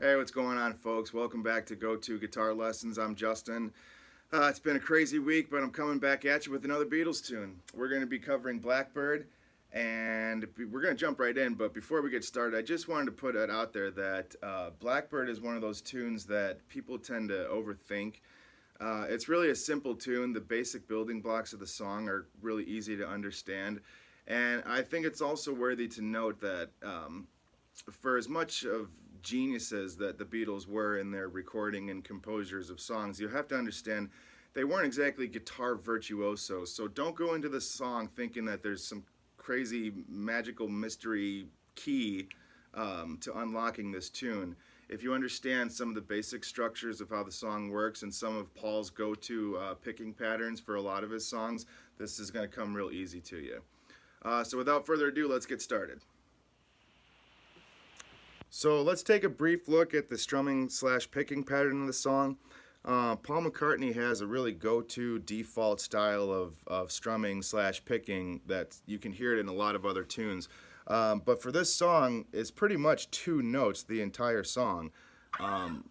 Hey, what's going on, folks? Welcome back to Go To Guitar Lessons. I'm Justin. It's been a crazy week, but I'm coming back at you with another Beatles tune. We're going to be covering Blackbird, and we're going to jump right in. But before we get started, I just wanted to put it out there that Blackbird is one of those tunes that people tend to overthink. It's really a simple tune. The basic building blocks of the song are really easy to understand. And I think it's also worthy to note that for as much of geniuses that the Beatles were in their recording and composures of songs, you have to understand they weren't exactly guitar virtuosos. So don't go into this song thinking that there's some crazy magical mystery key to unlocking this tune. If you understand some of the basic structures of how the song works and some of Paul's go-to picking patterns for a lot of his songs, this is going to come real easy to you. So without further ado, let's get started. So let's take a brief look at the strumming / picking pattern of the song. Paul McCartney has a really go-to default style of strumming / picking that you can hear it in a lot of other tunes. But for this song, it's pretty much two notes the entire song.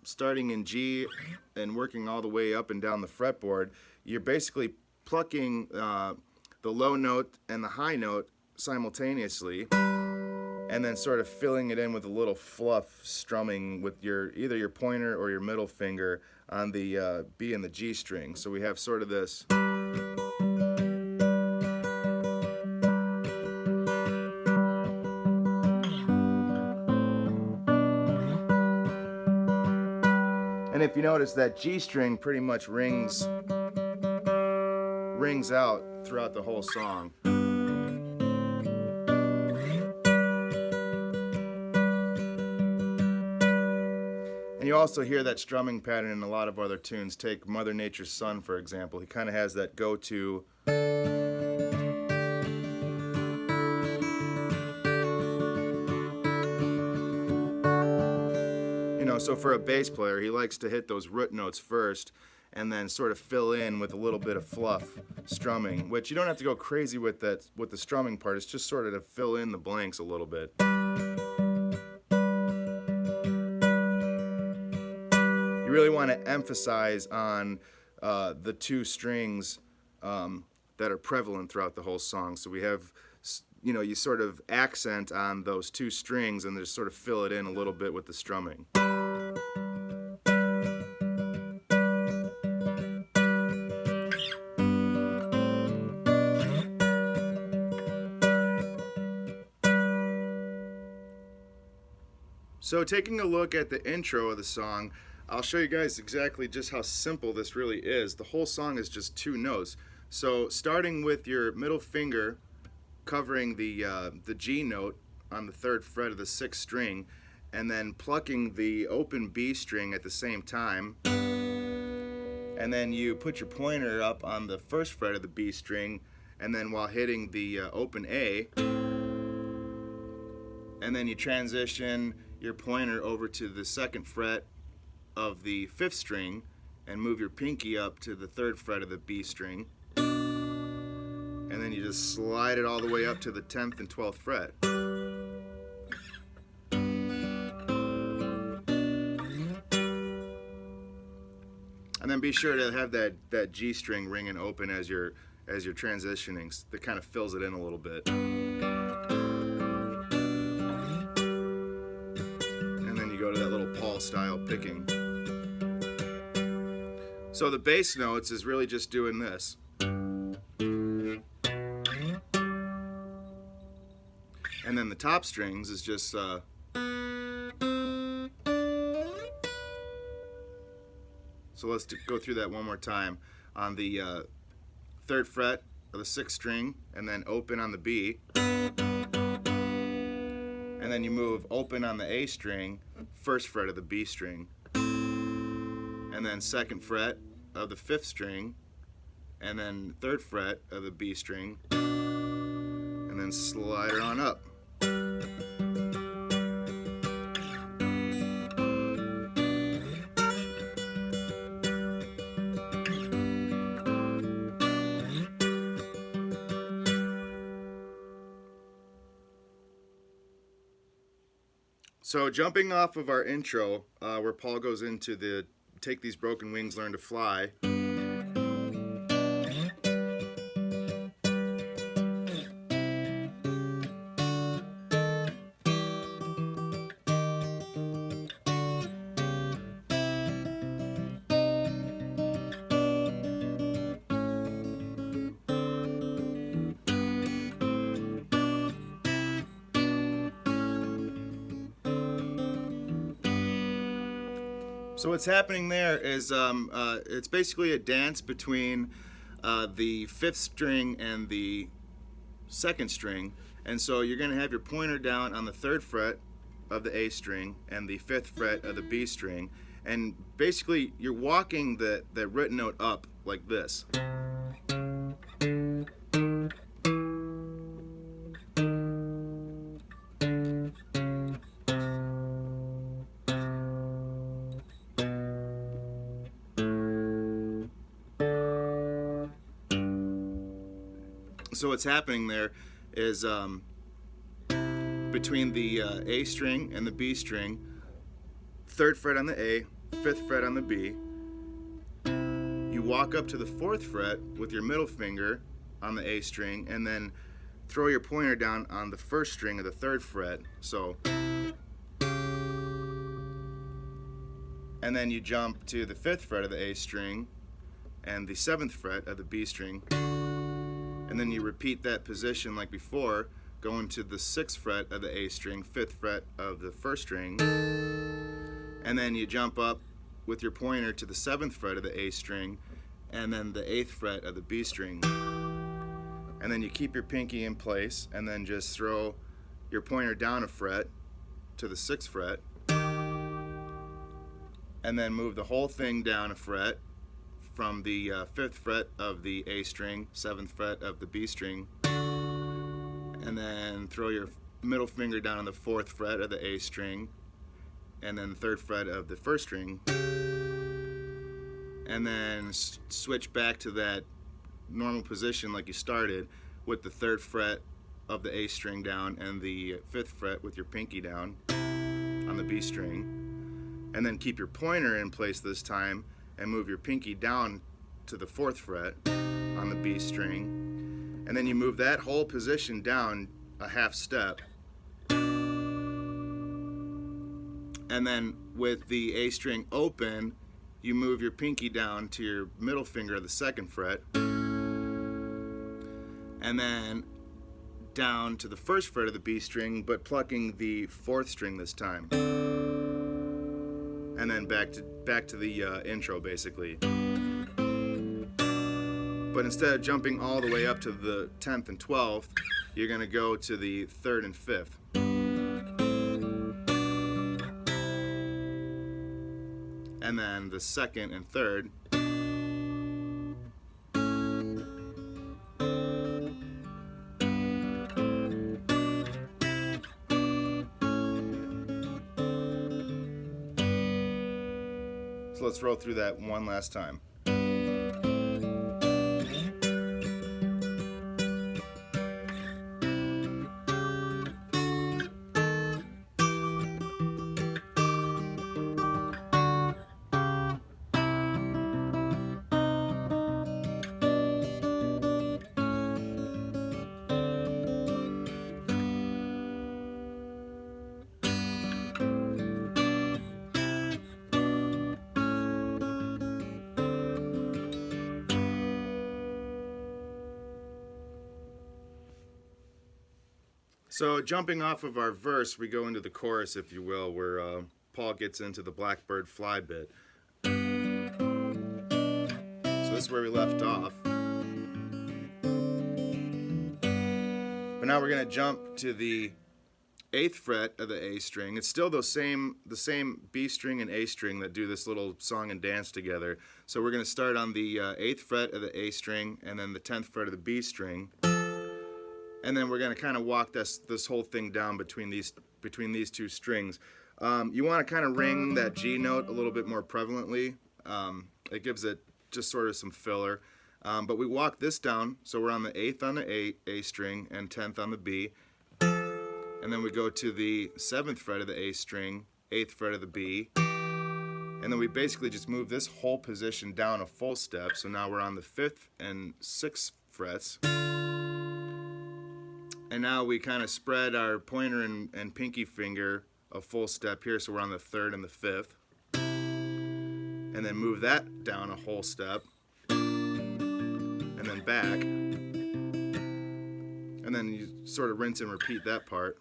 Starting in G and working all the way up and down the fretboard, you're basically plucking the low note and the high note simultaneously, and then sort of filling it in with a little fluff strumming with either your pointer or your middle finger on the B and the G string. So we have sort of this. And if you notice, that G string pretty much rings out throughout the whole song. And you also hear that strumming pattern in a lot of other tunes. Take Mother Nature's Son, for example. He kind of has that go-to. So for a bass player, he likes to hit those root notes first and then sort of fill in with a little bit of fluff strumming, which you don't have to go crazy with the strumming part. It's just sort of to fill in the blanks a little bit. You really want to emphasize on the two strings that are prevalent throughout the whole song. So we have, you sort of accent on those two strings and just sort of fill it in a little bit with the strumming. So taking a look at the intro of the song, I'll show you guys exactly just how simple this really is. The whole song is just two notes. So starting with your middle finger covering the G note on the 3rd fret of the 6th string, and then plucking the open B string at the same time, and then you put your pointer up on the 1st fret of the B string, and then while hitting the open A, and then you transition your pointer over to the 2nd fret of the 5th string and move your pinky up to the 3rd fret of the B string, and then you just slide it all the way up to the 10th and 12th fret. And then be sure to have that G string ringing open as you're transitioning. That kind of fills it in a little bit. Go to that little Paul style picking. So the bass notes is really just doing this. And then the top strings is just so let's go through that one more time. On the 3rd fret of the 6th string, and then open on the B, and then you move open on the A string, 1st fret of the B string, and then 2nd fret of the 5th string, and then 3rd fret of the B string, and then slide it on up. So jumping off of our intro, where Paul goes into the Take These Broken Wings, Learn to Fly. So what's happening there is it's basically a dance between the 5th string and the 2nd string, and so you're going to have your pointer down on the 3rd fret of the A string and the 5th fret of the B string, and basically you're walking the root note up like this. So what's happening there is between the A string and the B string, 3rd fret on the A, 5th fret on the B, you walk up to the 4th fret with your middle finger on the A string, and then throw your pointer down on the 1st string of the 3rd fret. So, and then you jump to the 5th fret of the A string and the 7th fret of the B string. And then you repeat that position like before, going to the 6th fret of the A string, 5th fret of the 1st string, and then you jump up with your pointer to the 7th fret of the A string, and then the 8th fret of the B string. And then you keep your pinky in place, and then just throw your pointer down a fret to the 6th fret, and then move the whole thing down a fret from the 5th fret of the A string, 7th fret of the B string, and then throw your middle finger down on the 4th fret of the A string, and then the 3rd fret of the 1st string, and then switch back to that normal position like you started, with the 3rd fret of the A string down and the 5th fret with your pinky down on the B string, and then keep your pointer in place this time and move your pinky down to the 4th fret on the B string, and then you move that whole position down a half step, and then with the A string open, you move your pinky down to your middle finger of the 2nd fret, and then down to the 1st fret of the B string, but plucking the 4th string this time. And then back to the intro, basically. But instead of jumping all the way up to the 10th and 12th, you're going to go to the 3rd and 5th. And then the 2nd and 3rd. So let's roll through that one last time. So jumping off of our verse, we go into the chorus, if you will, where Paul gets into the Blackbird fly bit. So this is where we left off. But now we're going to jump to the 8th fret of the A string. It's still the same B string and A string that do this little song and dance together. So we're going to start on the 8th fret of the A string and then the 10th fret of the B string. And then we're going to kind of walk this whole thing down between these two strings. You want to kind of ring that G note a little bit more prevalently. It gives it just sort of some filler. But we walk this down, so we're on the 8th on the A string and 10th on the B. and then we go to the 7th fret of the A string, 8th fret of the B, and then we basically just move this whole position down a full step. So now we're on the 5th and 6th frets. And now we kind of spread our pointer and pinky finger a full step here, so we're on the 3rd and the 5th. And then move that down a whole step. And then back. And then you sort of rinse and repeat that part.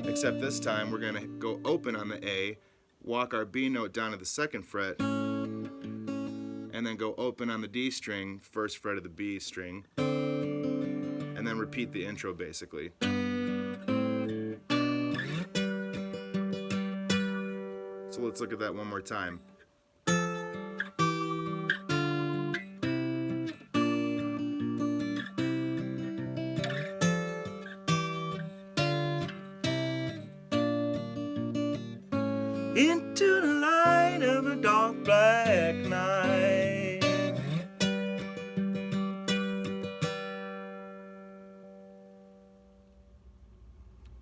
Except this time we're going to go open on the A, walk our B note down to the 2nd fret, and then go open on the D string, 1st fret of the B string, and then repeat the intro basically. So let's look at that one more time. Into the light of a dark black night.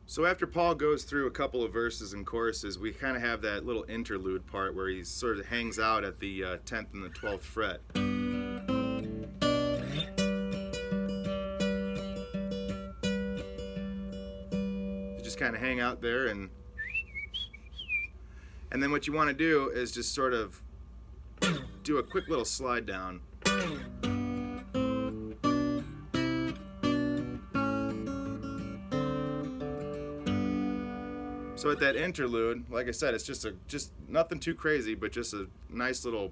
So after Paul goes through a couple of verses and choruses, we kind of have that little interlude part where he sort of hangs out at the 10th and the 12th fret. You just kind of hang out there, and then what you want to do is just sort of do a quick little slide down. So at that interlude, like I said, it's just nothing too crazy, but just a nice little.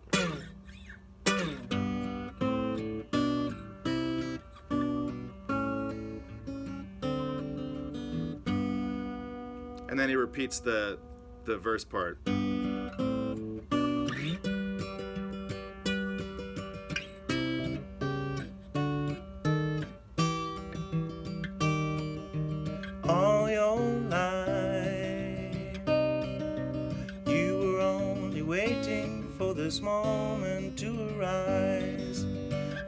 And then he repeats the verse part. All your life, you were only waiting for this moment to arise.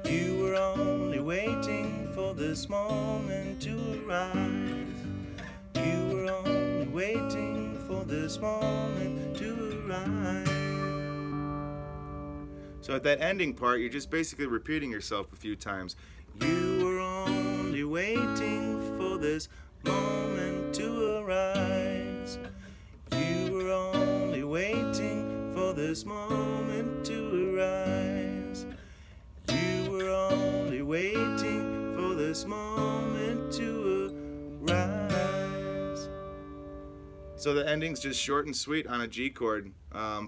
You were only waiting for this moment to arise. You were only waiting for this moment to arise. So at that ending part, you're just basically repeating yourself a few times. You were only waiting for this moment to arise. You were only waiting for this moment to arise. You were only waiting for this moment to arise. So the ending's just short and sweet on a G chord,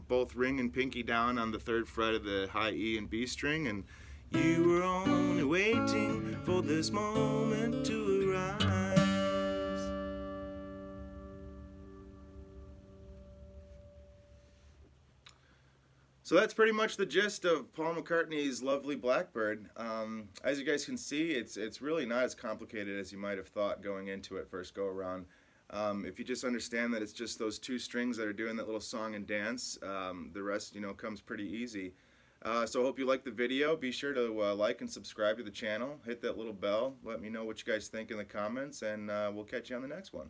both ring and pinky down on the 3rd fret of the high E and B string, and you were only waiting for this moment to arise. So that's pretty much the gist of Paul McCartney's lovely Blackbird. As you guys can see, it's really not as complicated as you might have thought going into it first go around. If you just understand that it's just those 2 strings that are doing that little song and dance, the rest, comes pretty easy. So I hope you liked the video. Be sure to like and subscribe to the channel. Hit that little bell. Let me know what you guys think in the comments, and we'll catch you on the next one.